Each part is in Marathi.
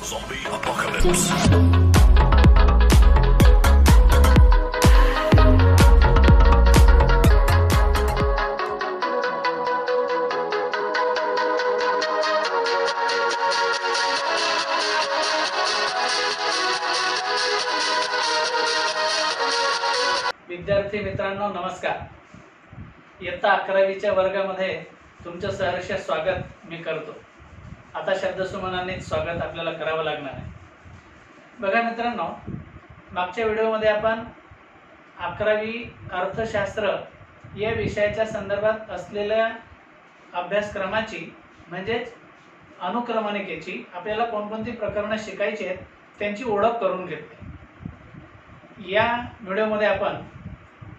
Zombie apocalypse. विद्यार्थी मित्रांनो नमस्कार. इयत्ता 11वीच्या वर्गामध्ये तुमचं सहर्ष स्वागत मी करतो. आता शब्दसुमनांनी स्वागत आपल्याला करावं लागणार आहे. बघा मित्रांनो, मागच्या व्हिडिओमध्ये आपण 11वी अर्थशास्त्र या विषयाच्या संदर्भात असलेल्या अभ्यासक्रमाची म्हणजेच अनुक्रमणिकेची आपल्याला कोणकोणती प्रकरणं शिकायची आहेत त्यांची ओळख करून घेतली. या व्हिडिओमध्ये आपण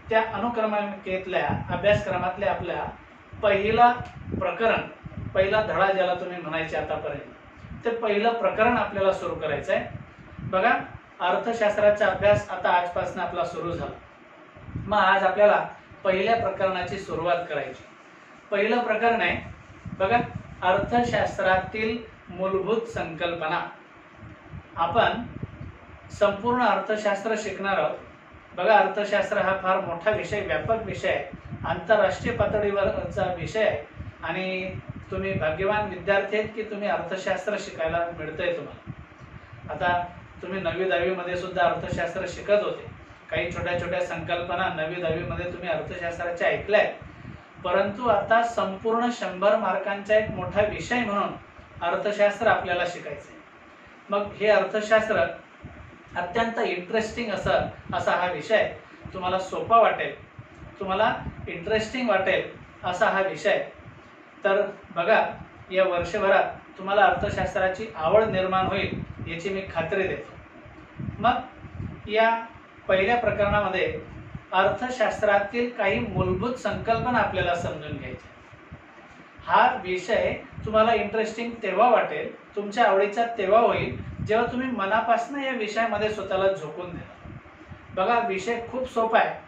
त्या अनुक्रमणिकेतल्या अभ्यासक्रमातल्या आपल्या पहिला धडा ज्याला तुम्ही म्हणायचे आतापर्यंत ते पहिलं प्रकरण आपल्याला सुरू करायचं आहे. बघा, अर्थशास्त्राचा अभ्यास आता आजपासून आपला सुरू झाला. मग आज आपल्याला पहिल्या प्रकरणाची सुरुवात करायची. पहिलं प्रकरण आहे बघा, अर्थशास्त्रातील मूलभूत संकल्पना. आपण संपूर्ण अर्थशास्त्र शिकणार आहोत. बघा, अर्थशास्त्र हा फार मोठा विषय, व्यापक विषय आहे, आंतरराष्ट्रीय पातळीवरचा विषय आहे आणि तुम्ही भाग्यवान विद्यार्थी आहेत की तुम्ही अर्थशास्त्र शिकायला मिळतंय तुम्हाला. आता तुम्ही 9वी-10वी मध्ये सुद्धा अर्थशास्त्र शिकत होते. काही छोट्या छोट्या संकल्पना 9वी-10वी मध्ये तुम्ही अर्थशास्त्राच्या ऐकल्या आहेत, परंतु आता संपूर्ण 100 मार्कांचा एक मोठा विषय म्हणून अर्थशास्त्र आपल्याला शिकायचं आहे. मग हे अर्थशास्त्र अत्यंत इंटरेस्टिंग असा हा विषय तुम्हाला सोपा वाटेल, तुम्हाला इंटरेस्टिंग वाटेल असा हा विषय. तर बघा, या वर्षभरात तुम्हाला अर्थशास्त्राची आवड निर्माण होईल याची मी खात्री देतो. मग या पहिल्या प्रकरणामध्ये अर्थशास्त्रातील काही मूलभूत संकल्पना आपल्याला समजून घ्यायच्या. हा विषय तुम्हाला इंटरेस्टिंग तेव्हा वाटेल, तुमच्या आवडीचा तेव्हा होईल जेव्हा तुम्ही मनापासून या विषयामध्ये स्वतःला झोकून द्या. बघा, विषय खूप सोपा आहे.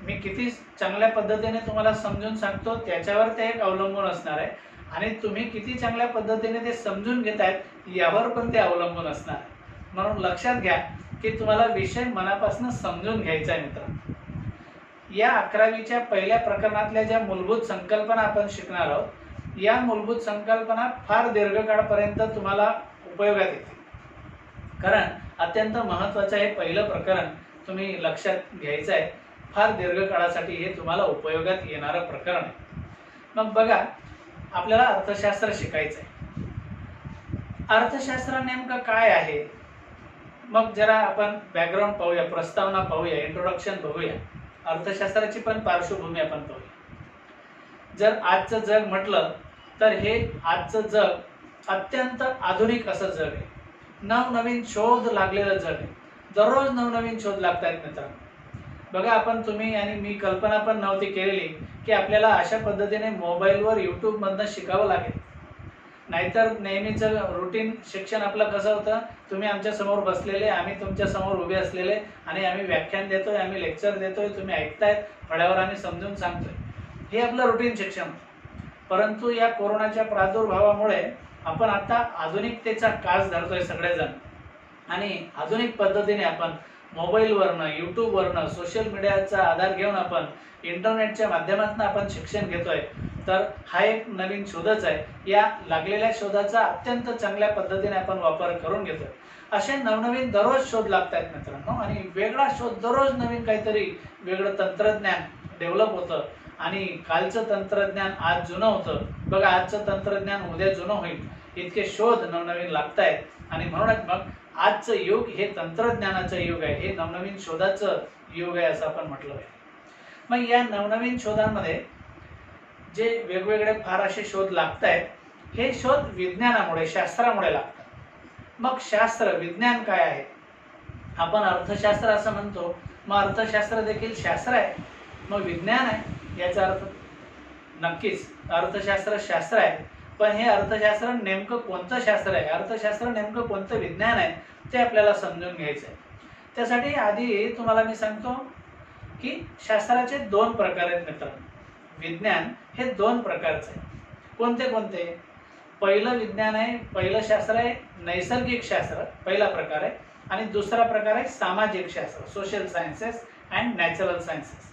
मी किती चांगल्या पद्धतीने तुम्हाला समजून सांगतो त्याच्यावर ते एक अवलंबून असणार आहे आणि तुम्ही किती चांगल्या पद्धतीने ते समजून घेतायत यावर पण ते अवलंबून असणार आहे. म्हणून लक्षात घ्या की तुम्हाला विषय मनापासून समजून घ्यायचा आहे मित्रांनो. या 11वीच्या पहिल्या प्रकरणातल्या ज्या मूलभूत संकल्पना आपण शिकणार आहोत, या मूलभूत संकल्पना फार दीर्घकाळापर्यंत तुम्हाला उपयोगात येतील. कारण अत्यंत महत्त्वाचं हे पहिलं प्रकरण तुम्ही लक्षात घ्यायचं आहे. फार दीर्घकाळासाठी हे तुम्हाला उपयोगात येणारं प्रकरण आहे. मग बघा, आपल्याला अर्थशास्त्र शिकायचं आहे. अर्थशास्त्र नेमकं काय आहे? मग जरा आपण बॅकग्राऊंड पाहूया, प्रस्तावना पाहूया, इंट्रोडक्शन बघूया, अर्थशास्त्राची पण पार्श्वभूमी आपण पाहूया. जर आजचं जग म्हटलं तर हे आजचं जग अत्यंत आधुनिक असं जग आहे. नवनवीन शोध लागलेलं जग आहे. दररोज नवनवीन शोध लागत आहेत मित्रांनो. बघा, आपण तुम्ही आणि मी कल्पना पण नव्हती केलेली की आपल्याला अशा पद्धतीने मोबाईलवर यूट्यूबमधनं शिकावं लागेल. नाहीतर नेहमीचं रुटीन शिक्षण आपलं कसं होतं, तुम्ही आमच्या समोर बसलेले, आम्ही तुमच्या समोर उभे असलेले आणि आम्ही व्याख्यान देतोय, आम्ही लेक्चर देतोय, तुम्ही ऐकतायत, फळ्यावर आम्ही समजून सांगतोय, हे आपलं रुटीन शिक्षण होतं. परंतु या कोरोनाच्या प्रादुर्भावामुळे आपण आता आधुनिकतेचा कास धरतोय सगळेजण आणि आधुनिक पद्धतीने आपण मोबाईलवरनं, यूट्यूबवरनं, सोशल मीडियाचा आधार घेऊन आपण इंटरनेटच्या माध्यमातून आपण शिक्षण घेतोय. तर हा एक नवीन शोधच आहे. या लागलेल्या शोधाचा अत्यंत चांगल्या पद्धतीने आपण वापर करून घेतोय. असे नवनवीन दररोज शोध लागत आहेत मित्रांनो आणि वेगळा शोध, दररोज नवीन काहीतरी वेगळं तंत्रज्ञान डेव्हलप होतं आणि कालचं तंत्रज्ञान आज जुनं होतं. बघा, आजचं तंत्रज्ञान उद्या जुनं होईल, इतके शोध नवनवीन लागत आहेत आणि म्हणूनच मग आजचं युग हे तंत्रज्ञानाचं युग आहे, हे नवनवीन शोधाचं युग आहे असं आपण म्हटलं आहे. मग या नवनवीन शोधांमध्ये जे वेगवेगळे फार असे शोध लागत आहेत, हे शोध विज्ञानामुळे, शास्त्रामुळे लागतात. मग शास्त्र, विज्ञान काय आहे? आपण अर्थशास्त्र असं म्हणतो, मग अर्थशास्त्र देखील शास्त्र आहे, मग विज्ञान आहे याचा अर्थ? नक्कीच अर्थशास्त्र शास्त्र आहे, पण हे अर्थशास्त्र नेमकं कोणतं शास्त्र आहे, अर्थशास्त्र नेमकं कोणतं विज्ञान आहे ते आपल्याला समजून घ्यायचं आहे. त्यासाठी आधी तुम्हाला मी सांगतो की शास्त्राचे 2 प्रकार आहेत मित्रांनो. विज्ञान हे 2 प्रकारचं आहे. कोणते कोणते? पहिलं विज्ञान आहे, पहिलं शास्त्र आहे नैसर्गिक शास्त्र, पहिला प्रकार आहे, आणि दुसरा प्रकार आहे सामाजिक शास्त्र, social sciences and natural sciences.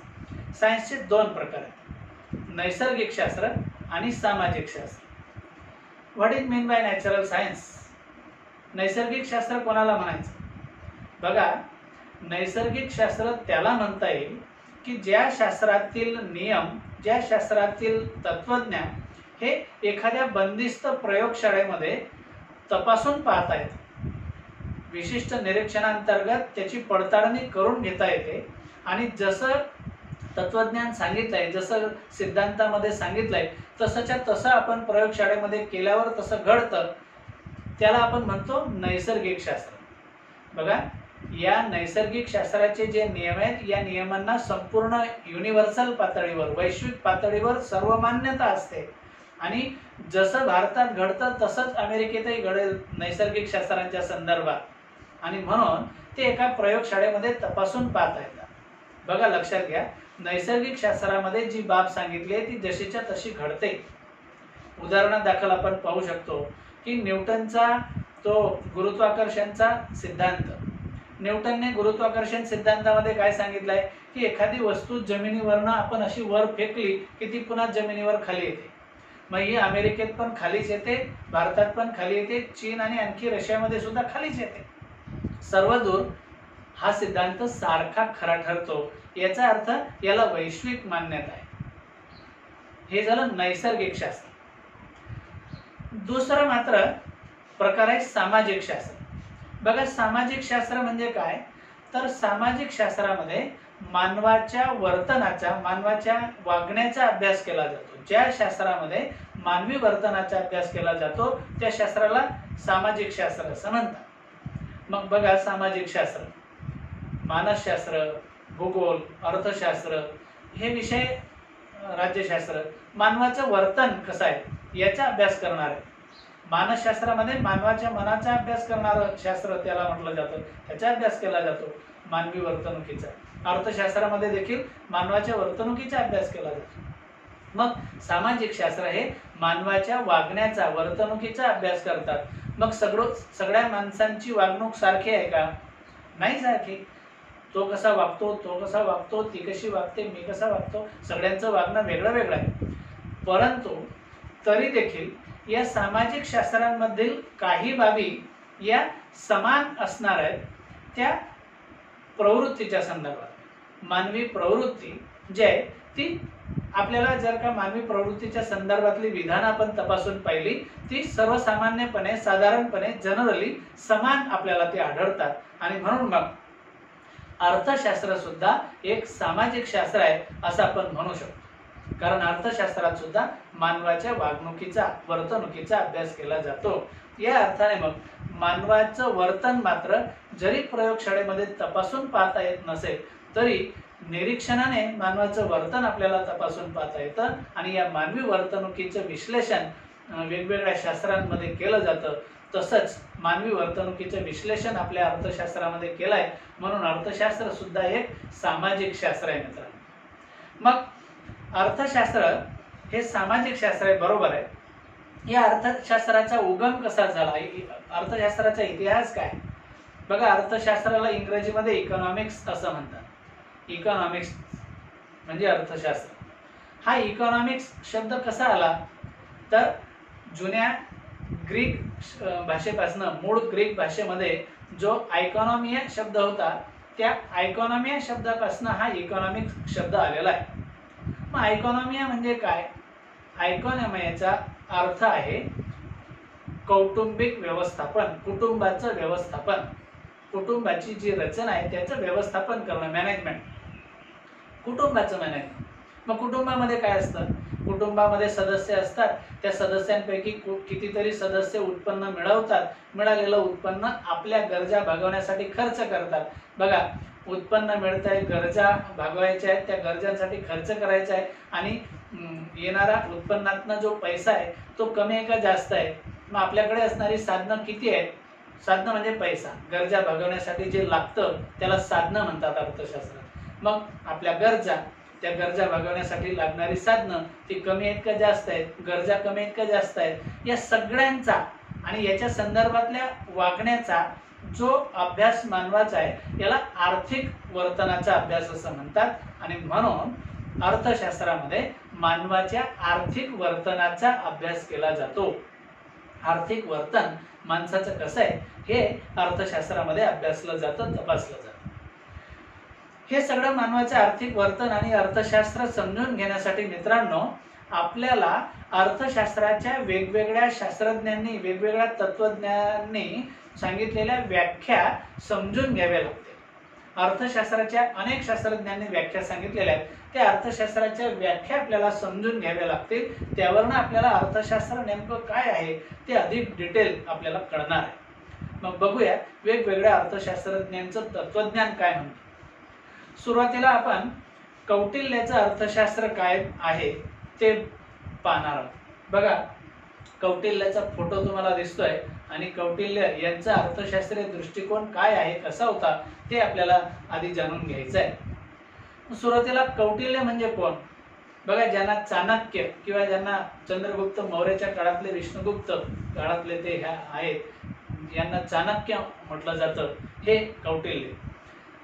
सायन्सचे दोन प्रकार आहेत, नैसर्गिक शास्त्र आणि सामाजिक शास्त्र. What is mean by natural science? नैसर्गिक शास्त्र कोणाला म्हणायचं? बघा, नैसर्गिक शास्त्र त्याला म्हणता येईल की ज्या शास्त्रातील नियम, ज्या शास्त्रातील तत्वज्ञान हे एखाद्या बंदिस्त प्रयोगशाळेमध्ये तपासून पाहता येते, विशिष्ट निरीक्षणांतर्गत त्याची पडताळणी करून घेता येते, आणि जसं तत्वज्ञान सांगितलंय, जसं सिद्धांतामध्ये सांगितलंय तसंच्या तसं आपण प्रयोगशाळेमध्ये केल्यावर तसं घडतं, त्याला आपण म्हणतो नैसर्गिक शास्त्र. बघा, या नैसर्गिक शास्त्राचे जे नियम आहेत, या नियमांना संपूर्ण युनिव्हर्सल पातळीवर, वैश्विक पातळीवर सर्वमान्यता असते, आणि जसं भारतात घडतं तसंच अमेरिकेतही घडेल नैसर्गिक शास्त्रांच्या संदर्भात, आणि म्हणून ते एका प्रयोगशाळेमध्ये तपासून पाहता येतात. बघा, लक्षात घ्या, नैसर्गिक शास्त्रामध्ये जी बाब सांगितली आहे ती जशीच्या तशी घडते. उदाहरणादाखल आपण पाहू शकतो की न्यूटनचा तो गुरुत्वाकर्षणचा सिद्धांत, न्यूटनने गुरुत्वाकर्षण सिद्धांतामध्ये काय सांगितलंय की एखादी वस्तू जमिनीवरनं आपण अशी वर फेकली की ती पुन्हा जमिनीवर खाली येते. मग ही अमेरिकेत पण खालीच येते, भारतात पण खाली येते, चीन आणि आणखी रशियामध्ये सुद्धा खालीच येते. सर्वदूर हा सिद्धांत सारखा खरा ठरतो, याचा अर्थ याला वैश्विक मान्यता आहे. हे झालं नैसर्गिक शास्त्र. दुसरं मात्र प्रकार आहे सामाजिक शास्त्र. बघा, सामाजिक शास्त्र म्हणजे काय? तर सामाजिक शास्त्रामध्ये मानवाच्या वर्तनाचा, मानवाच्या वागण्याचा अभ्यास केला जातो. ज्या शास्त्रामध्ये मानवी वर्तनाचा अभ्यास केला जातो त्या शास्त्राला सामाजिक शास्त्र असं म्हणतात. मग बघा, सामाजिक शास्त्र, मानसशास्त्र, भूगोल, अर्थशास्त्र हे विषय, राज्यशास्त्र मानवाचं वर्तन कसं आहे याचा अभ्यास करणार आहे. मानसशास्त्रामध्ये मानवाच्या मनाचा अभ्यास करणारं शास्त्र त्याला म्हटलं जातं, त्याचा अभ्यास केला जातो, मानवी वर्तणुकीचा. अर्थशास्त्रामध्ये देखील मानवाच्या वर्तणुकीचा अभ्यास केला जातो. मग सामाजिक शास्त्र हे मानवाच्या वागण्याचा, वर्तणुकीचा अभ्यास करतात. मग सगळ्या माणसांची वागणूक सारखी आहे का? नाही सारखी. तो कसा वागतो, तो कसा वागतो, ती कशी वागते, मी कसा वागतो, सगळ्यांचं वागणं वेगळं वेगळं आहे. परंतु तरी देखील या सामाजिक शास्त्रांमधील काही बाबी या समान असणार आहेत. त्या प्रवृत्तीच्या संदर्भात, मानवी प्रवृत्ती जी आहे ती आपल्याला, जर का मानवी प्रवृत्तीच्या संदर्भातली विधानं आपण तपासून पाहिली, ती सर्वसामान्यपणे, साधारणपणे, जनरली समान आपल्याला ती आढळतात. आणि म्हणून मग अर्थशास्त्र सुद्धा एक सामाजिक शास्त्र आहे असं आपण म्हणू शकतो. कारण अर्थशास्त्रात सुद्धा मानवाच्या वागणुकीचा, वर्तणुकीचा अभ्यास केला जातो. या अर्थाने मग मानवाचं वर्तन मात्र जरी प्रयोगशाळेमध्ये तपासून पाहता येत नसेल तरी निरीक्षणाने मानवाचं वर्तन आपल्याला तपासून पाहता येतं. आणि या मानवी वर्तणुकीचं विश्लेषण वेगवेगळ्या शास्त्रांमध्ये केलं जातं. तसंच मानवी वर्तणुकीचं विश्लेषण आपल्या अर्थशास्त्रामध्ये केलं आहे. म्हणून अर्थशास्त्र सुद्धा एक सामाजिक शास्त्र आहे मित्रांनो. मग अर्थशास्त्र हे सामाजिक शास्त्र आहे, बरोबर आहे. या अर्थशास्त्राचा उगम कसा झाला, अर्थशास्त्राचा इतिहास काय? बघा, अर्थशास्त्राला इंग्रजीमध्ये इकॉनॉमिक्स असं म्हणतात. इकॉनॉमिक्स म्हणजे अर्थशास्त्र. हा इकॉनॉमिक्स शब्द कसा आला? तर जुन्या ग्रीक भाषेपासून, मूळ ग्रीक भाषेमध्ये जो आयकॉनॉमिया शब्द होता, त्या आयकॉनॉमिया शब्दापासून हा इकॉनॉमिक्स शब्द आलेला आहे. मग आयकॉनॉमिया म्हणजे काय? आयकॉनॉमियाचा अर्थ आहे कौटुंबिक व्यवस्थापन, कुटुंबाचं व्यवस्थापन, कुटुंबाची जी रचना आहे त्याचं व्यवस्थापन करणं, मॅनेजमेंट, कुटुंबाचं मॅनेजमेंट. मग कुटुंबामध्ये काय असतं? कुटुंबामध्ये सदस्य असतात. त्या सदस्यांपैकी कितीतरी सदस्य उत्पन्न मिळवतात. मिळालेलं उत्पन्न आपल्या गरजा भागवण्यासाठी खर्च करतात. बघा, उत्पन्न मिळत आहे, गरजा भागवायच्या आहेत, त्या गरजांसाठी खर्च करायचा आहे. आणि येणारा उत्पन्नातनं जो पैसा आहे तो कमी आहे का जास्त आहे? मग आपल्याकडे असणारी साधनं किती आहेत? साधनं म्हणजे पैसा, गरजा भागवण्यासाठी जे लागतं त्याला साधनं म्हणतात अर्थशास्त्रात. मग आपल्या गरजा, त्या गरजा भागवण्यासाठी लागणारी साधनं ती कमी आहेत का जास्त आहेत, गरजा कमी आहेत का जास्त आहेत, या सगळ्यांचा आणि याच्या संदर्भातल्या वागण्याचा जो अभ्यास मानवाचा आहे याला आर्थिक वर्तनाचा अभ्यास असं म्हणतात. आणि म्हणून अर्थशास्त्रामध्ये मानवाच्या आर्थिक वर्तनाचा अभ्यास केला जातो. आर्थिक वर्तन माणसाचं कसं आहे हे अर्थशास्त्रामध्ये अभ्यासलं जातं, तपासलं जातं. हे सगळं मानवाचं आर्थिक वर्तन आणि अर्थशास्त्र समजून घेण्यासाठी मित्रांनो आपल्याला अर्थशास्त्राच्या वेगवेगळ्या शास्त्रज्ञांनी, वेगवेगळ्या तत्वज्ञांनी सांगितलेल्या व्याख्या समजून घ्याव्या लागतील. अर्थशास्त्राच्या अनेक शास्त्रज्ञांनी व्याख्या सांगितलेल्या आहेत, त्या अर्थशास्त्राच्या व्याख्या आपल्याला समजून घ्याव्या लागतील. त्यावरनं आपल्याला अर्थशास्त्र नेमकं काय आहे ते अधिक डिटेल आपल्याला कळणार आहे. मग बघूया वेगवेगळ्या अर्थशास्त्रज्ञांचं तत्वज्ञान काय म्हणतं. सुरुवातीला आपण कौटिल्याचं अर्थशास्त्र काय आहे ते पाहणार आहोत. बघा, कौटिल्याचा फोटो तुम्हाला दिसतोय आणि कौटिल्य यांचा अर्थशास्त्रीय दृष्टिकोन काय आहे, कसा होता ते आपल्याला आधी जाणून घ्यायचं आहे. सुरुवातीला कौटिल्य म्हणजे कोण? बघा, ज्यांना चाणक्य किंवा ज्यांना चंद्रगुप्त मौर्याच्या काळातले, विष्णुगुप्त काळातले ते आहेत, यांना चाणक्य म्हटलं जातं, हे कौटिल्य.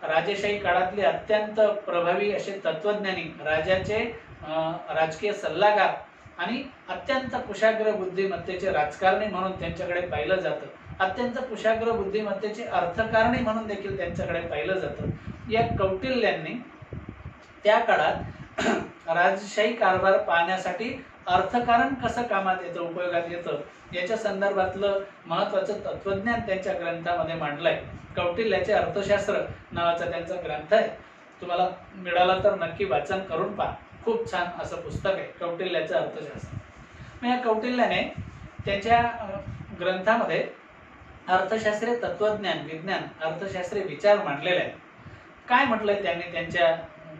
राजेशाही काळातले अत्यंत प्रभावी असे तत्वज्ञानी, राजाचे राजकीय सल्लागार आणि अत्यंत कुशाग्र बुद्धिमत्तेचे राजकारणी म्हणून त्यांच्याकडे पाहिलं जातं. अत्यंत कुशाग्र बुद्धिमत्तेचे अर्थकारणी म्हणून देखील त्यांच्याकडे पाहिलं जातं. या कौटिल्यांनी त्या काळात राजशाही कारभार पाहण्यासाठी अर्थकारण कसं कामात येतं, उपयोगात येतं, याच्या संदर्भातलं महत्त्वाचं तत्वज्ञान त्यांच्या ग्रंथामध्ये मांडलंय. कौटिल्याचे अर्थशास्त्र नावाचा त्यांचा ग्रंथ आहे. तुम्हाला मिळाला तर नक्की वाचन करून पहा. खूप छान असं पुस्तक आहे कौटिल्याचं अर्थशास्त्र. मग या कौटिल्याने त्याच्या ग्रंथामध्ये अर्थशास्त्रीय तत्वज्ञान, विज्ञान, अर्थशास्त्रीय विचार मांडलेले आहेत. काय म्हटलंय त्यांनी,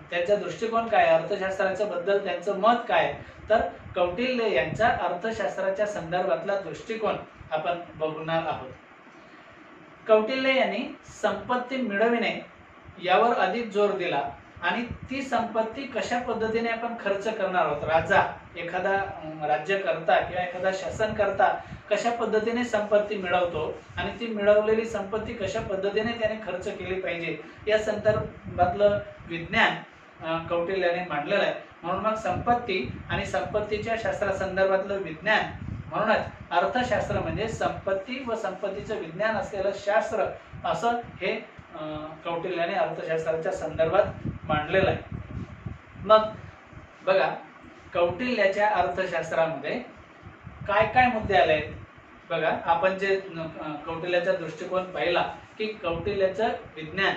त्यांचा दृष्टिकोन काय, अर्थशास्त्राच्या बद्दल त्यांचं मत काय, तर कौटिल्य यांचा अर्थशास्त्राच्या संदर्भातला दृष्टिकोन आपण बघणार आहोत. कौटिल्य यांनी संपत्ती मिळविणे यावर अधिक जोर दिला आणि ती संपत्ती कशा पद्धतीने आपण खर्च करणार आहोत. राजा, एखादा राज्यकर्ता किंवा एखादा शासनकर्ता कशा पद्धतीने संपत्ती मिळवतो आणि ती मिळवलेली संपत्ती कशा पद्धतीने त्याने खर्च केली पाहिजे या संदर्भातलं विज्ञान कौटिल्याने मांडलेलं आहे. म्हणून मग संपत्ती आणि संपत्तीच्या शास्त्रासंदर्भातलं विज्ञान, म्हणूनच अर्थशास्त्र म्हणजे संपत्ती व संपत्तीचं विज्ञान असलेलं शास्त्र असं हे कौटिल्याने अर्थशास्त्राच्या संदर्भात मांडलेलं आहे. मग बघा, कौटिल्याच्या अर्थशास्त्रामध्ये काय काय मुद्दे आले आहेत. बघा, आपण जे कौटिल्याचा दृष्टिकोन पाहिला की कौटिल्याचं विज्ञान,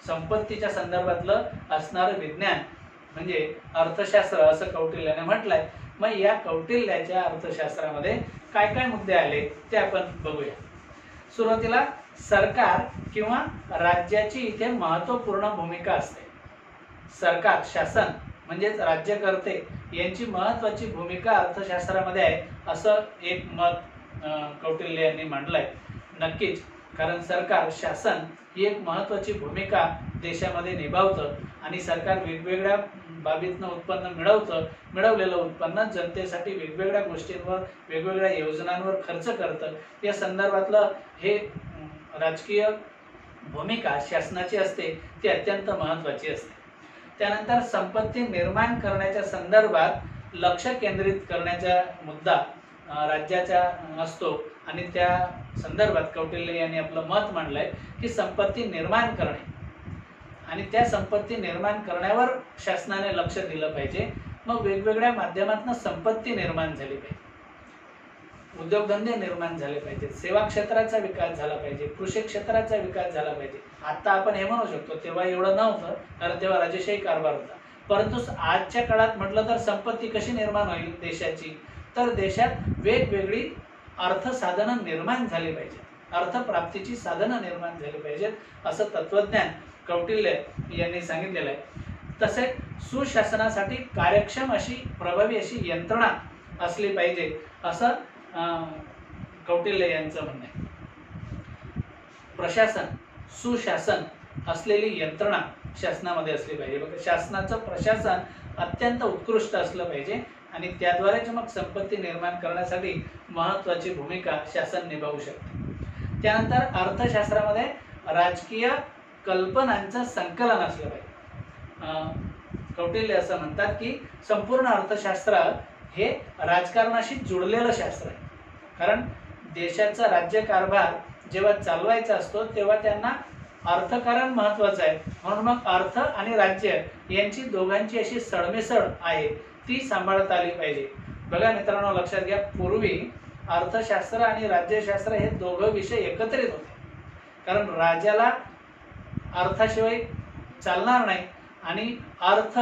संपत्तीच्या संदर्भातलं असणारं विज्ञान म्हणजे अर्थशास्त्र असं कौटिल्याने म्हटलंय. मग या कौटिल्याच्या अर्थशास्त्रामध्ये काय काय मुद्दे आले ते आपण बघूया. सुरुवातीला सरकार किंवा राज्याची इथे महत्त्वपूर्ण भूमिका असते. सरकार, शासन म्हणजेच राज्यकर्ते यांची महत्त्वाची भूमिका अर्थशास्त्रामध्ये आहे असं एक मत कौटिल्य यांनी मांडलंय. नक्कीच, कारण सरकार, शासन ही एक महत्त्वाची भूमिका देशामध्ये निभावतं आणि सरकार वेगवेगळ्या बाबीतनं उत्पन्न मिळवतं. मिळवलेलं उत्पन्न जनतेसाठी वेगवेगळ्या गोष्टींवर, वेगवेगळ्या योजनांवर खर्च करतं. या संदर्भातलं हे राजकीय भूमिका शासनाची असते ती अत्यंत महत्त्वाची असते. त्यानंतर संपत्ती निर्माण करण्याच्या संदर्भात लक्ष केंद्रित करण्याचा मुद्दा राज्याचा असतो आणि त्या संदर्भात कौटिल्य यांनी आपलं मत मांडलंय की संपत्ती निर्माण करणे आणि त्या संपत्ती निर्माण करण्यावर शासनाने लक्ष दिलं पाहिजे. मग वेगवेगळ्या माध्यमातून संपत्ती निर्माण झाली पाहिजे, उद्योगधंदे निर्माण झाले पाहिजेत, सेवा क्षेत्राचा विकास झाला पाहिजे, कृषी क्षेत्राचा विकास झाला पाहिजे. आता आपण हे म्हणू शकतो, तेव्हा एवढं नव्हतं कारण तेव्हा राजेशाही कारभार होता. परंतु आजच्या काळात म्हटलं तर संपत्ती कशी निर्माण होईल देशाची, तर देशात वेगवेगळी अर्थसाधनं निर्माण झाली पाहिजेत, अर्थप्राप्तीची साधनं निर्माण झाली पाहिजेत असं तत्वज्ञान कौटिल्य यांनी सांगितलेलं आहे. तसेच सुशासनासाठी कार्यक्षम अशी, प्रभावी अशी यंत्रणा असली पाहिजे असं कौटिल्य यांचं म्हणणं आहे. प्रशासन, सुशासन असलेली यंत्रणा शासनामध्ये असली पाहिजे. बघा, शासनाचं प्रशासन अत्यंत उत्कृष्ट असलं पाहिजे आणि त्याद्वारेच मग संपत्ती निर्माण करण्यासाठी महत्त्वाची भूमिका शासन निभावू शकते. त्यानंतर अर्थशास्त्रामध्ये राजकीय कल्पनांचं संकलन असलं पाहिजे. कौटिल्य असं म्हणतात की संपूर्ण अर्थशास्त्र हे राजकारणाशी जुळलेलं शास्त्र आहे. कारण देशाचा राज्यकारभार जेव्हा चालवायचा असतो तेव्हा त्यांना अर्थकारण महत्त्वाचं आहे. म्हणून मग अर्थ आणि राज्य यांची दोघांची अशी सडमेसड आहे ती सांभाळता आली पाहिजे. बघा मित्रांनो, लक्षात घ्या, पूर्वी अर्थशास्त्र आणि राज्यशास्त्र हे दोघं विषय एकत्रित होते. कारण राजाला अर्थाशिवाय चालणार नाही आणि अर्थ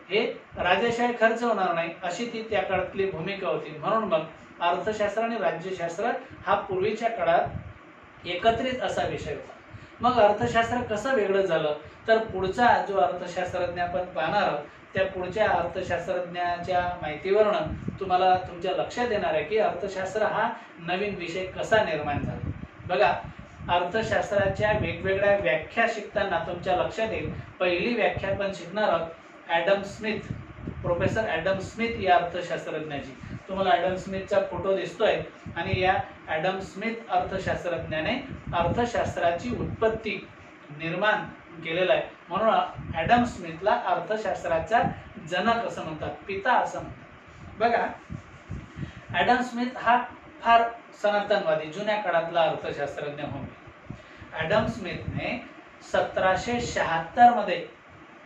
हे राजाशिवाय खर्च होणार नाही, अशी ती त्या काळातली भूमिका होती. म्हणून मग अर्थशास्त्र आणि राज्यशास्त्र हा पूर्वीच्या काळात एकत्रित असा विषय होता. मग अर्थशास्त्र कसं वेगळं झालं, तर पुढचा जो अर्थशास्त्रज्ञ आपण पाहणार आहोत त्या पुढच्या अर्थशास्त्रज्ञाच्या माहितीवरून तुम्हाला तुमच्या लक्षात येणार आहे की अर्थशास्त्र हा नवीन विषय कसा निर्माण झाला. बघा, अर्थशास्त्राच्या वेगवेगळ्या व्याख्या शिकताना तुमच्या लक्षात येईल, पहिली व्याख्या आपण शिकणार आहोत Adam Smith, professor Adam Smith या अर्थशास्त्रज्ञाची. तुम्हाला ॲडम स्मिथचा फोटो दिसतोय आणि या ॲडम स्मिथ अर्थशास्त्रज्ञाने अर्थशास्त्राची उत्पत्ती निर्माण केलेला आहे. म्हणून ॲडम स्मिथला अर्थशास्त्राचा जनक असं म्हणतात, पिता असं म्हणतात. बघा, ॲडम स्मिथ हा फार सनातनवादी जुन्या काळातला अर्थशास्त्रज्ञ होता. ॲडम स्मिथने 1776 मध्ये,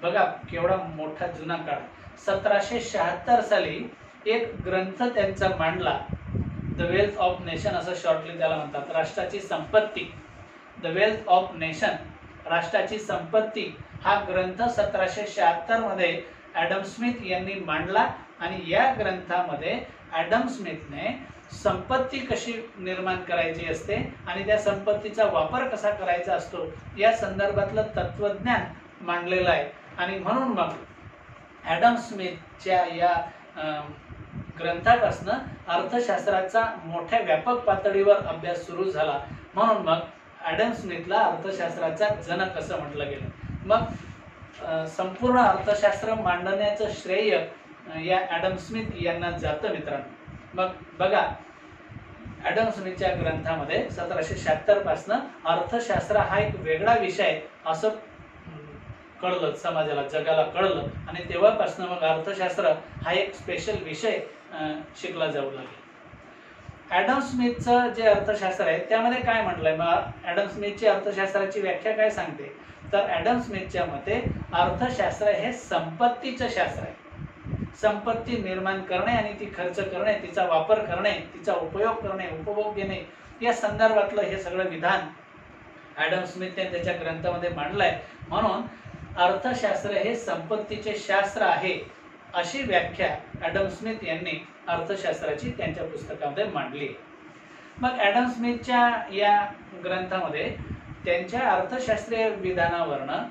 बघा केवढा मोठा जुना काळ, 1776 साली एक ग्रंथ त्यांचा मांडला, द वेल्थ ऑफ नेशन असं शॉर्टली त्याला म्हणतात, राष्ट्राची संपत्ती. द वेल्थ ऑफ नेशन, राष्ट्राची संपत्ती हा ग्रंथ 1776 मध्ये ॲडम स्मिथ यांनी मांडला. आणि या ग्रंथामध्ये ॲडम स्मिथने संपत्ती कशी निर्माण करायची असते आणि त्या संपत्तीचा वापर कसा करायचा असतो या संदर्भातलं तत्वज्ञान मांडलेलं आहे. आणि म्हणून मग ॲडम स्मिथच्या या ग्रंथापासून अर्थशास्त्राचा मोठ्या व्यापक पातळीवर अभ्यास सुरू झाला. म्हणून मग ॲडम स्मिथला अर्थशास्त्राचा जनक असं म्हटलं गेलं. मग संपूर्ण अर्थशास्त्र मांडण्याचं श्रेय या ॲडम स्मिथ यांना जातं मित्रांनो. मग बघा, ॲडम स्मिथच्या ग्रंथामध्ये 1776 पासून अर्थशास्त्र हा एक वेगळा विषय असं कळलं, समाजाला, जगाला कळलं आणि तेव्हापासून मग अर्थशास्त्र हा एक स्पेशल विषय शिकला जाऊ लागला. ॲडम स्मिथचं जे अर्थशास्त्र आहे त्यामध्ये काय म्हटलंय, मग ॲडम स्मिथची अर्थशास्त्राची व्याख्या काय सांगते, तर ॲडम स्मिथच्या मते अर्थशास्त्र हे संपत्तीचं शास्त्र आहे. संपत्ती निर्माण करणे आणि ती खर्च करणे, तिचा वापर करणे, तिचा उपयोग करणे, उपभोग घेणे या संदर्भातलं हे सगळं विधान ॲडम स्मिथने त्याच्या ग्रंथामध्ये मांडलंय. म्हणून अर्थशास्त्र हे संपत्तीचे शास्त्र आहे अशी व्याख्या ॲडम स्मिथ यांनी अर्थशास्त्राची त्यांच्या पुस्तकामध्ये मांडली. मग ॲडम स्मिथच्या या ग्रंथामध्ये त्यांच्या अर्थशास्त्रीय विधानावरनं,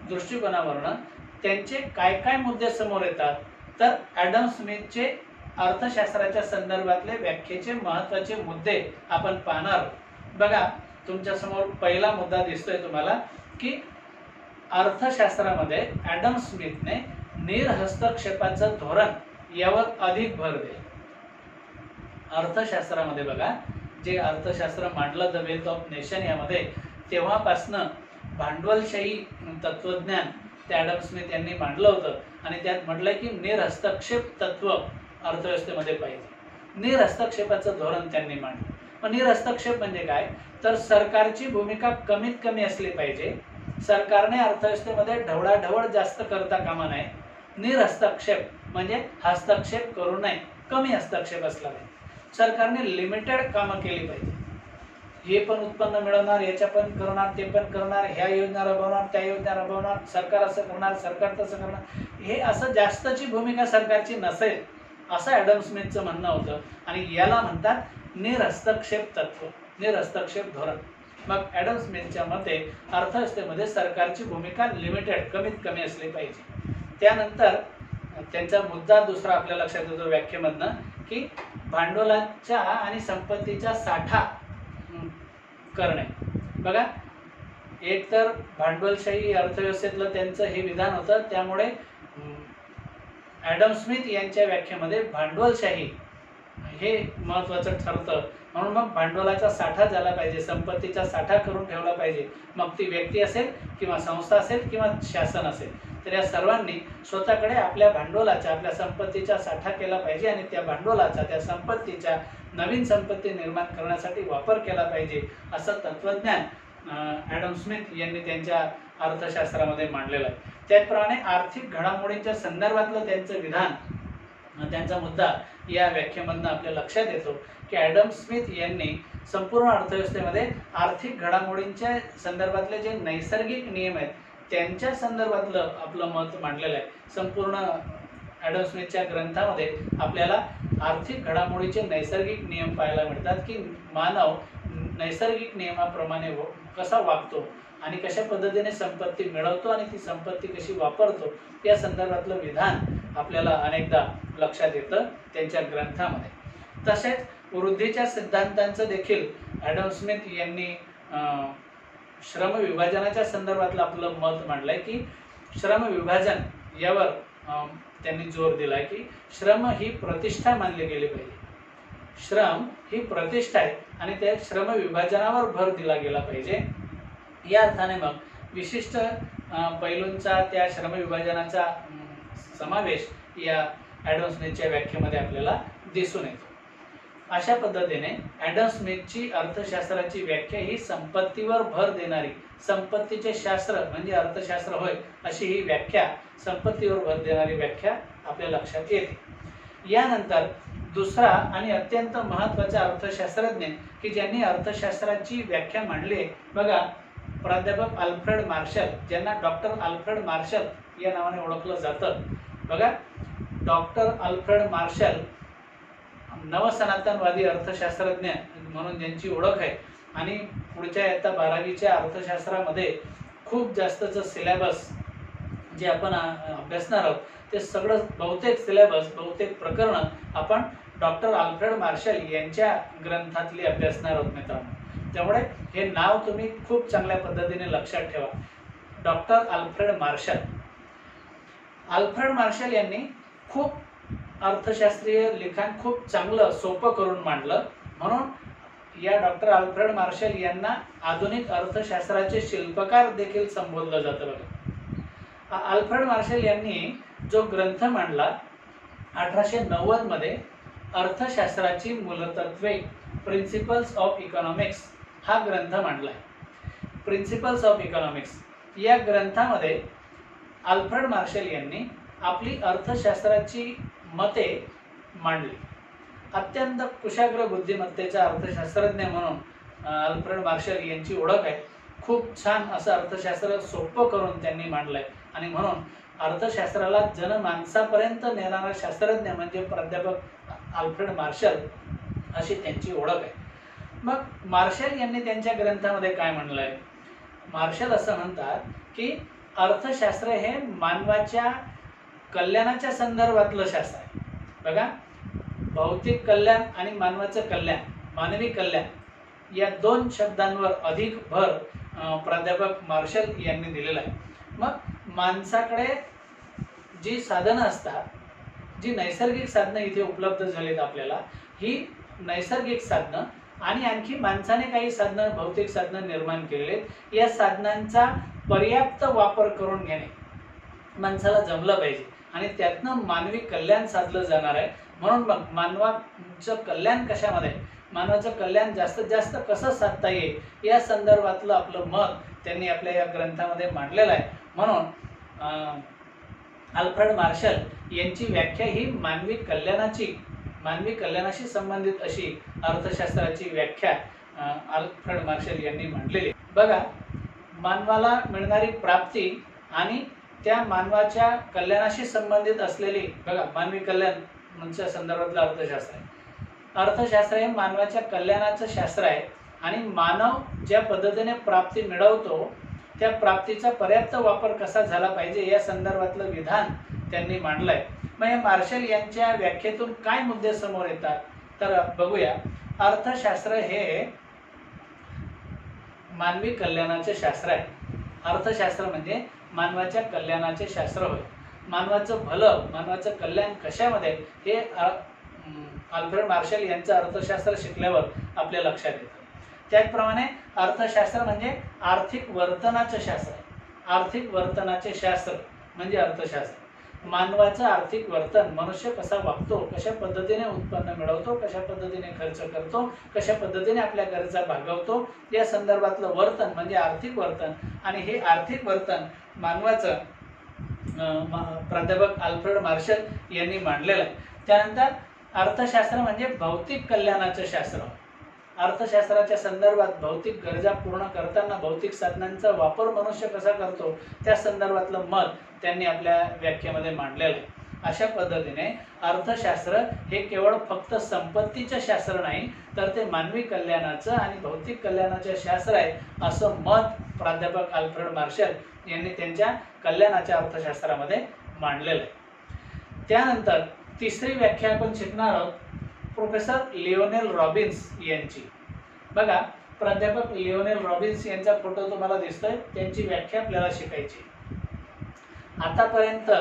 दृष्टिकोनावरनं त्यांचे काय काय मुद्दे समोर येतात, तर ॲडम स्मिथचे अर्थशास्त्राच्या संदर्भातले व्याख्येचे महत्त्वाचे मुद्दे आपण पाहणार. बघा, तुमच्यासमोर पहिला मुद्दा दिसतोय तुम्हाला की अर्थशास्त्रामध्ये ॲडम स्मिथने निर्हस्तक्षेपाचं धोरण यावर अधिक भर दिला. अर्थशास्त्रामध्ये बघा, जे अर्थशास्त्र मांडलं द वेल्थ ऑफ नेशन यामध्ये, तेव्हापासनं भांडवलशाही तत्वज्ञान त्या ॲडम स्मिथ यांनी मांडलं होतं आणि त्यात म्हटलंय की निर्हस्तक्षेप तत्व अर्थव्यवस्थेमध्ये पाहिजे. निर्हस्तक्षेपाचं धोरण त्यांनी मांडलं. मग निर्हस्तक्षेप म्हणजे काय, तर सरकारची भूमिका कमीत कमी असली पाहिजे. सरकारने अर्थव्यवस्थेमध्ये ढवळाढवळ जास्त करता कामा नये. निर्हस्तक्षेप म्हणजे हस्तक्षेप करू नये, कमी हस्तक्षेप असला पाहिजे. सरकारने लिमिटेड कामं केली पाहिजे. हे पण उत्पन्न मिळवणार, याच्या पण करणार, ते पण करणार, ह्या योजना राबवणार, त्या योजना राबवणार, सरकार असं करणार, सरकार तसं करणार, हे असं जास्तची भूमिका सरकारची नसेल असं ॲडम स्मिथचं म्हणणं होतं. आणि याला म्हणतात निर्हस्तक्षेप तत्व, निर्हस्तक्षेप धोरण. मग ॲडम स्मिथच्या मते अर्थव्यवस्थेमध्ये सरकारची भूमिका लिमिटेड, कमीत कमी असली पाहिजे. त्यानंतर त्यांचा मुद्दा दुसरा आपल्या लक्षात येतो व्याख्येमधनं की भांडवलाच्या आणि संपत्तीचा साठा करणे. बघा, एक तर भांडवलशाही अर्थव्यवस्थेतलं त्यांचं हे विधान होतं, त्यामुळे ॲडम स्मिथ यांच्या व्याख्येमध्ये भांडवलशाही हे महत्त्वाचं ठरतं. म्हणून मग भांडवलाचा साठा झाला पाहिजे, संपत्तीचा साठा करून ठेवला पाहिजे, मग ती व्यक्ती असेल किंवा संस्था असेल किंवा शासन असेल. तर या सर्वांनी स्वतःकडे आपल्या भांडवलाचा, आपल्या संपत्तीचा साठा केला पाहिजे आणि त्या भांडवलाचा, त्या संपत्तीच्या नवीन संपत्ती निर्माण करण्यासाठी वापर केला पाहिजे, असं तत्त्वज्ञान ॲडम स्मिथ यांनी त्यांच्या अर्थशास्त्रामध्ये मांडलेलं आहे. त्याचप्रमाणे आर्थिक घडामोडींच्या संदर्भातलं त्यांचं विधान, त्यांचा मुद्दा या व्याख्येमधनं आपल्या लक्षात येतो की ॲडम स्मिथ यांनी संपूर्ण अर्थव्यवस्थेमध्ये आर्थिक घडामोडींच्या संदर्भातले जे नैसर्गिक नियम आहेत त्यांच्या संदर्भातलं आपलं मत मांडलेलं आहे. संपूर्ण ॲडम स्मिथच्या ग्रंथामध्ये आपल्याला आर्थिक घडामोडीचे नैसर्गिक नियम पाहायला मिळतात की मानव नैसर्गिक नियमाप्रमाणे कसा वागतो आणि कशा पद्धतीने संपत्ती मिळवतो आणि ती संपत्ती कशी वापरतो या संदर्भातलं विधान आपल्याला अनेकदा लक्षात येतं त्यांच्या ग्रंथामध्ये. तसेच वृद्धीच्या सिद्धांतांचं देखील ॲडम स्मिथ यांनी श्रम विभाजनाच्या संदर्भातलं आपलं मत मांडलंय की श्रम विभाजन यावर त्यांनी जोर दिलाय की श्रम ही प्रतिष्ठा मानली गेली पाहिजे. श्रम ही प्रतिष्ठा आहे आणि त्या श्रम विभाजनावर भर दिला गेला पाहिजे. या अर्थाने मग विशिष्ट पैलूंचा त्या श्रम विभाजनाचा समावेश या ॲडम स्मिथच्या व्याख्येमध्ये आपल्याला दिसून येतो. अशा पद्धतीने ॲडम स्मिथची अर्थशास्त्राची व्याख्या ही संपत्तीवर भर देणारी, संपत्तीचे शास्त्र म्हणजे अर्थशास्त्र होय अशी ही व्याख्या, संपत्तीवर भर देणारी व्याख्या आपल्या लक्षात येते. यानंतर दुसरा आणि अत्यंत महत्त्वाचा अर्थशास्त्रज्ञ की ज्यांनी अर्थशास्त्राची व्याख्या मांडली आहे बघा, प्राध्यापक अल्फ्रेड मार्शल, ज्यांना डॉक्टर अल्फ्रेड मार्शल या नावाने ओळखलं जातं. बघा, डॉक्टर अल्फ्रेड मार्शल नवसनातनवादी अर्थशास्त्रज्ञ म्हणून ज्यांची ओळख आहे आणि पुढच्या इयत्ता 12वीच्या अर्थशास्त्रामध्ये खूप जास्तचं सिलेबस जे आपण अभ्यासणार आहोत ते सगळं बहुतेक सिलेबस, बहुतेक प्रकरणं आपण डॉक्टर अल्फ्रेड मार्शल यांच्या ग्रंथातली अभ्यासणार आहोत मित्रांनो. त्यामुळे हे नाव तुम्ही खूप चांगल्या पद्धतीने लक्षात ठेवा, doctor Alfred Marshall. Alfred Marshall यांनी खूप अर्थशास्त्रीय लिखाण खूप चांगलं सोपं करून मांडलं, म्हणून या डॉक्टर अल्फ्रेड मार्शल यांना आधुनिक अर्थशास्त्राचे शिल्पकार देखील संबोधलं जातं. बघा, अल्फ्रेड मार्शल यांनी जो ग्रंथ मांडला 1890 मध्ये, अर्थशास्त्राची मूलतत्वे, प्रिन्सिपल्स ऑफ इकॉनॉमिक्स हा ग्रंथ मांडला आहे. प्रिन्सिपल्स ऑफ इकॉनॉमिक्स या ग्रंथामध्ये अल्फ्रेड मार्शल यांनी आपली अर्थशास्त्राची मते मांडली. अत्यंत कुशाग्र बुद्धिमत्तेचा अर्थशास्त्रज्ञ म्हणून अल्फ्रेड मार्शल यांची ओळख आहे. खूप छान असं अर्थशास्त्र सोपं करून त्यांनी मांडलंय आणि म्हणून अर्थशास्त्राला जनमानसापर्यंत नेणारा शास्त्रज्ञ म्हणजे प्राध्यापक अल्फ्रेड मार्शल अशी त्यांची ओळख आहे. मग मार्शल यांनी त्यांच्या ग्रंथामध्ये काय म्हणलंय? मार्शल असं म्हणतात की अर्थशास्त्र हे मानवाच्या कल्याणाच्या संदर्भातलं शास्त्र आहे. बघा, भौतिक कल्याण आणि मानवाचं कल्याण, मानवी कल्याण या दोन शब्दांवर अधिक भर प्राध्यापक मार्शल यांनी दिलेला आहे. मग माणसाकडे जी साधनं असतात, जी नैसर्गिक साधनं इथे उपलब्ध झालीत आपल्याला, ही नैसर्गिक साधनं आणि आणखी माणसाने काही साधनं, भौतिक साधनं निर्माण केलेले, या साधनांचा पर्याप्त वापर करून घेणे माणसाला जमलं पाहिजे आणि त्यातनं मानवी कल्याण साधलं जाणार आहे. म्हणून मग मानवाचं कल्याण कशामध्ये, मानवाचं कल्याण जास्तीत जास्त कसं साधता येईल या संदर्भातलं आपलं मत त्यांनी आपल्या या ग्रंथामध्ये मांडलेलं आहे. म्हणून अल्फ्रेड मार्शल यांची व्याख्या ही मानवी कल्याणाशी संबंधित अशी अर्थशास्त्राची व्याख्या अल्फ्रेड मार्शल यांनी मांडलेली. बघा, मानवाला मिळणारी प्राप्ती आणि त्या मानवाच्या कल्याणाशी संबंधित असलेली, बघा, मानवी कल्याणाच्या संदर्भातलं अर्थशास्त्र आहे. अर्थशास्त्र हे मानवाच्या कल्याणाचं शास्त्र आहे आणि मानव ज्या पद्धतीने प्राप्ती मिळवतो त्या प्राप्तीचा पर्याप्त वापर कसा झाला पाहिजे या संदर्भातलं विधान त्यांनी मांडलंय. मग या मार्शल यांच्या व्याख्येतून काय मुद्दे समोर येतात तर बघूया. अर्थशास्त्र हे मानवी कल्याणाचे शास्त्र आहे. अर्थशास्त्र म्हणजे मानवाच्या कल्याणाचे शास्त्र होय. मानवाचं भलं, मानवाचं कल्याण कशामध्ये हे अल्फ्रेड मार्शल यांचं अर्थशास्त्र शिकल्यावर आपल्या लक्षात येतं. त्याचप्रमाणे अर्थशास्त्र म्हणजे आर्थिक वर्तनाचे शास्त्र आहे. आर्थिक वर्तनाचे शास्त्र म्हणजे अर्थशास्त्र. मानवाचं आर्थिक वर्तन, मनुष्य कसा वागतो, कशा पद्धतीने उत्पन्न मिळवतो, कशा पद्धतीने खर्च करतो, कशा पद्धतीने आपल्या गरजा भागवतो, या संदर्भातलं वर्तन म्हणजे आर्थिक वर्तन. आणि हे आर्थिक वर्तन मानवाचं प्राध्यापक अल्फ्रेड मार्शल यांनी मांडलेलं आहे. त्यानंतर अर्थशास्त्र म्हणजे भौतिक कल्याणाचं शास्त्र. अर्थशास्त्राच्या संदर्भात भौतिक गरजा पूर्ण करताना भौतिक साधनांचा वापर मनुष्य कसा करतो त्या संदर्भातलं मत त्यांनी आपल्या व्याख्येमध्ये मांडलेलं आहे. अशा पद्धतीने अर्थशास्त्र हे केवळ फक्त संपत्तीचं शास्त्र नाही, तर ते मानवी कल्याणाचं आणि भौतिक कल्याणाचं शास्त्र आहे, असं मत प्राध्यापक अल्फ्रेड मार्शल यांनी त्यांच्या कल्याणाच्या अर्थशास्त्रामध्ये मांडलेलं आहे. त्यानंतर तिसरी व्याख्या आपण शिकणार आहोत प्रोफेसर लिओनेल रॉबिन्स यांची. बघा, प्राध्यापक लिओनेल रॉबिन्स यांचा फोटो तुम्हाला दिसतोय. त्यांची व्याख्या आपल्याला शिकायची. आतापर्यंत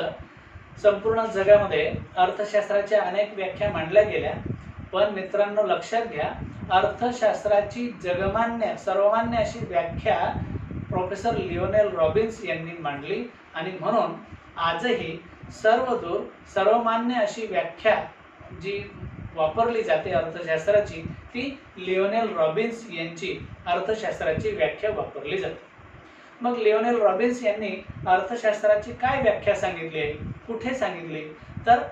संपूर्ण जगामध्ये अर्थशास्त्राच्या अनेक व्याख्या मांडल्या गेल्या, पण मित्रांनो लक्षात घ्या, अर्थशास्त्राची जगमान्य सर्वमान्य अशी व्याख्या प्रोफेसर लिओनेल रॉबिन्स यांनी मांडली. आणि म्हणून आजही सर्वदूर सर्वमान्य अशी व्याख्या जी वापरली जाते अर्थशास्त्राची, ती लिओनेल रॉबिन्स यांची अर्थशास्त्राची व्याख्या वापरली जाते. मग लिओनेल रॉबिन्स यांनी अर्थशास्त्राची काय व्याख्या सांगितली आहे, कुठे सांगितली, तर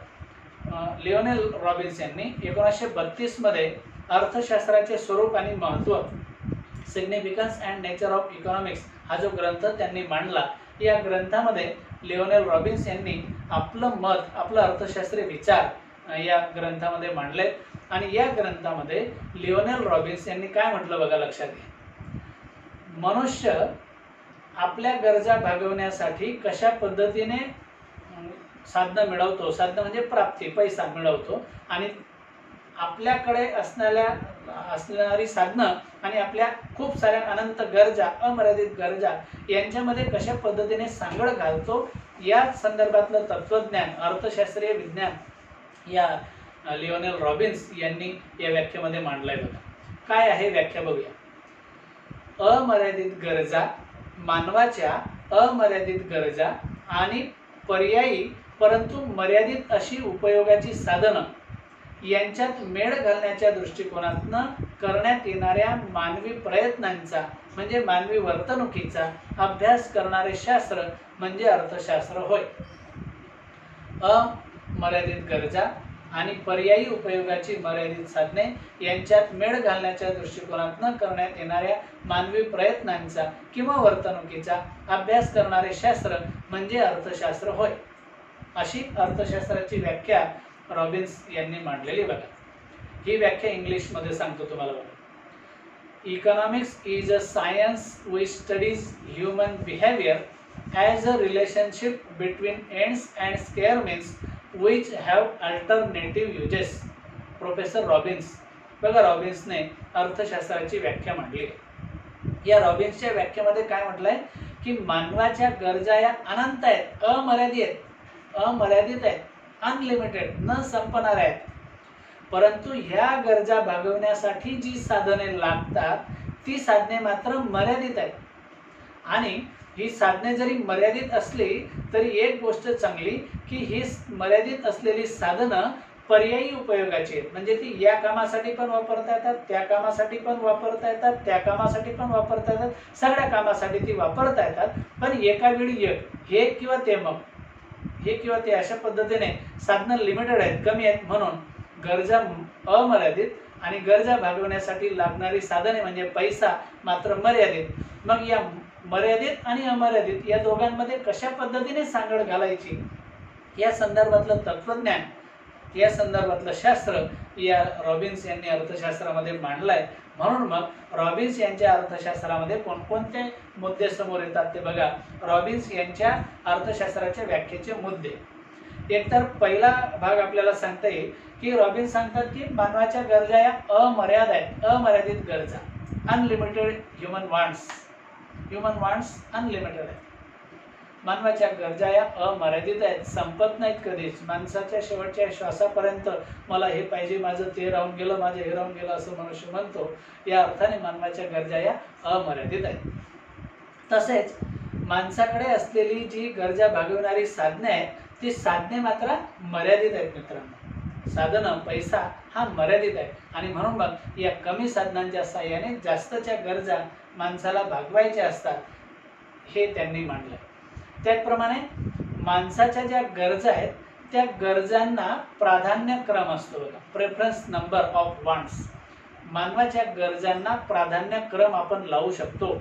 लिओनेल रॉबिन्स यांनी 1932 मध्ये अर्थशास्त्राचे स्वरूप आणि महत्त्व, significance and nature of economics हा जो ग्रंथ त्यांनी मांडला, या ग्रंथामध्ये लिओनेल रॉबिन्स यांनी आपलं मत, आपलं अर्थशास्त्रीय विचार या ग्रंथामध्ये मांडले. आणि या ग्रंथामध्ये लिओनेल रॉबिन्स यांनी काय म्हटलं बघा, लक्षात घ्या. मनुष्य आपल्या गरजा भागवण्यासाठी कशा पद्धतीने साधनं मिळवतो, साधनं म्हणजे प्राप्ती, पैसा मिळवतो, आणि आपल्याकडे असणारी साधनं आणि आपल्या खूप साऱ्या अनंत गरजा, अमर्यादित गरजा यांच्यामध्ये कशा पद्धतीने सांगड घालतो, या संदर्भातलं तत्वज्ञान, अर्थशास्त्रीय विज्ञान या लिओनेल रॉबिन्स यांनी या व्याख्येमध्ये मांडलंय. बघा काय आहे व्याख्या, बघूया. अमर्यादित गरजा, मानवाच्या अमर्यादित गरजा आणि पर्यायी परंतु मर्यादित अशी उपयोगाची साधनं यांच्यात मेळ घालण्याच्या दृष्टिकोनातून करण्यात येणाऱ्या मानवी प्रयत्नांचा म्हणजे मानवी वर्तणुकीचा अभ्यास करणारे शास्त्र म्हणजे अर्थशास्त्र होय. अमर्यादित गरजा आणि पर्यायी उपयोगाची मर्यादित साधने यांच्यात मेळ घालण्याच्या दृष्टिकोनातून करण्यात येणाऱ्या मानवी प्रयत्नांचा किंवा वर्तणुकीचा अभ्यास करणारे शास्त्र म्हणजे अर्थशास्त्र होय. अशी अर्थशास्त्राची व्याख्या रॉबिन्स यांनी मांडलेली. बघा ही व्याख्या इंग्लिशमध्ये सांगतो तुम्हाला. बघा, economics is a science which studies human behaviour as a relationship between ends and square means which have alternative uses. Professor Robbins. बघा रॉबिन्सने अर्थशास्त्राची व्याख्या मांडली. या रॉबिन्सच्या व्याख्येमध्ये काय म्हटलंय की मानवाच्या गरजा या अनंत आहेत, अमर्यादित आहेत, अनलिमिटेड, न संपणाऱ्या आहेत. परंतु ह्या गरजा भागवण्यासाठी जी साधने लागतात ती साधने मात्र मर्यादित आहेत. आणि ही साधने जरी मर्यादित असली तरी एक गोष्ट चांगली की ही मर्यादित असलेली साधनं पर्यायी उपयोगाची आहेत. म्हणजे ती या कामासाठी पण वापरता येतात, त्या कामासाठी पण वापरता येतात, त्या कामासाठी पण वापरता येतात, सगळ्या कामासाठी ती वापरता येतात. पण एका वेळी एक, हे किंवा ते, मग हे किंवा ते, अशा पद्धतीने साधनं लिमिटेड आहेत, कमी आहेत. म्हणून गरजा अमर्यादित आणि गरजा भागवण्यासाठी लागणारी साधने म्हणजे पैसा मात्र मर्यादित. मग या मर्यादित आणि अमर्यादित या दोघांमध्ये कशा पद्धतीने सांगड घालायची या संदर्भातलं तत्वज्ञान, या संदर्भातलं शास्त्र या रॉबिन्स यांनी अर्थशास्त्रामध्ये मांडलंय. म्हणून मग रॉबिन्स यांच्या अर्थशास्त्रामध्ये कोणकोणते मुद्दे समोर येतात ते बघा. रॉबिन्स यांच्या अर्थशास्त्राच्या व्याख्येचे मुद्दे. एकतर पहिला भाग आपल्याला सांगता येईल की रॉबिन्स सांगतात की मानवाच्या गरजा या अमर्यादित आहेत, अमर्यादित गरजा. अनलिमिटेड ह्युमन वांट्स अनलिमिटेड आहेत. मानवाच्या गरजा या अमर्यादित आहेत, संपत नाहीत कधीच. माणसाच्या शेवटच्या श्वासापर्यंत मला हे पाहिजे, माझं ते राहून गेलं, माझं हे राहून गेलं असं मनुष्य म्हणतो. या अर्थाने मानवाच्या गरजा या अमर्यादित आहेत. तसेच माणसाकडे असलेली जी गरजा भागवणारी साधने आहेत ती साधने मात्र मर्यादित आहेत मित्रांनो. साधनं, पैसा हा मर्यादित आहे आणि म्हणून मग या कमी साधनांच्या साहाय्याने जास्तच्या गरजा माणसाला भागवायच्या असतात हे त्यांनी मांडलं. त्याचप्रमाणे माणसाच्या ज्या गरजा आहेत त्या गरजांना प्राधान्यक्रम असतो बघा, प्रेफरन्स नंबर ऑफ वांट्स. मानवाच्या गरजांना प्राधान्यक्रम आपण लावू शकतो.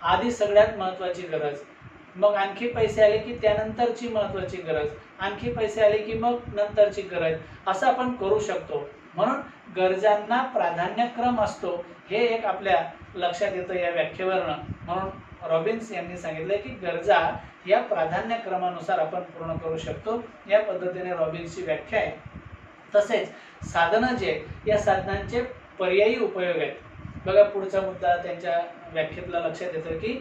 आधी सगळ्यात महत्त्वाची गरज, मग आणखी पैसे आले की त्यानंतरची महत्त्वाची गरज, आणखी पैसे आले की मग नंतरची गरज, असं आपण करू शकतो. म्हणून गरजांना प्राधान्यक्रम असतो हे एक आपल्या लक्षात येतं या व्याख्येवरनं. म्हणून रॉबिन्स यांनी सांगितलं की गरजा या प्राधान्यक्रमानुसार आपण पूर्ण करू शकतो. या पद्धतीने रॉबिन्सची व्याख्या आहे. तसेच साधनं जे या साधनांचे पर्यायी उपयोग आहेत. बघा पुढचा मुद्दा त्यांच्या व्याख्येतला लक्षात येतं की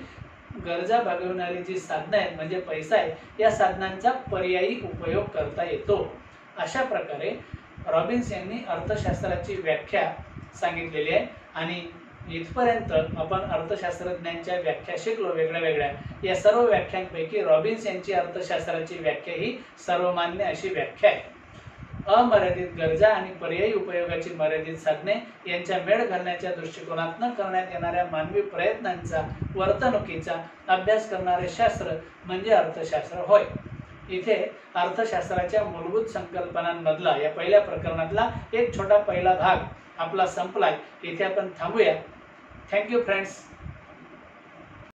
गरजा भागवणारी जी साधनं आहेत म्हणजे पैसा आहे, या साधनांचा पर्यायी उपयोग करता येतो. अशा प्रकारे रॉबिन्स यांनी अर्थशास्त्राची व्याख्या सांगितलेली आहे. आणि इथपर्यंत आपण अर्थशास्त्रज्ञांच्या व्याख्या शिकलो वेगळ्या वेगळ्या. या सर्व व्याख्यांपैकी रॉबिन्स यांची अर्थशास्त्राची व्याख्या ही सर्वमान्य अशी व्याख्या आहे. अमर्यादित गरजा आणि पर्यायी उपयोगाची मर्यादित साधने यांच्या मेळ घालण्याच्या दृष्टिकोनातून करण्यात येणाऱ्या मानवी प्रयत्नांचा, वर्तणुकीचा अभ्यास करणारे शास्त्र म्हणजे अर्थशास्त्र होय. इथे अर्थशास्त्राच्या मूलभूत संकल्पनांमधला या पहिल्या प्रकरणातला एक छोटा पहिला भाग आपला संपलाय. इथे आपण थांबूया. Thank you friends.